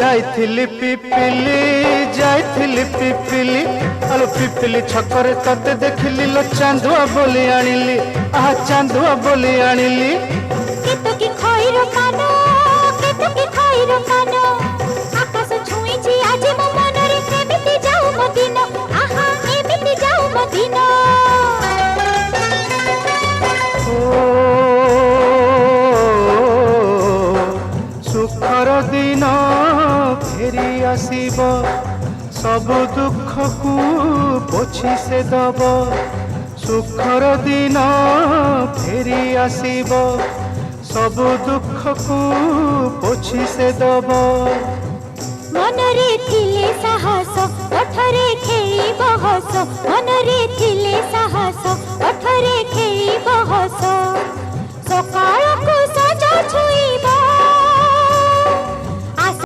जाइथिली पिपिली जाइथिली पिपिली आलो पिपिली छकरे तते देखिली लो चांदुआ बोली आनिली आहा चांदुआ बोली आनिली केतकी खइर कानो केतकी खइर कानो आकाश छुईची आज मो मनरे केमिति जाऊ मो दिन आहा एमिति जाऊ मो दिन सुखर दिन फेरी आसीब सब दुख को पोछि से दब सुखर दिन फेरी आसीब सब दुख को पोछि से दब मनरे थिले साहस ओठरे खेली बहस मनरे थिले साहस ओठरे खेली बहस सकाळ को सजा छुई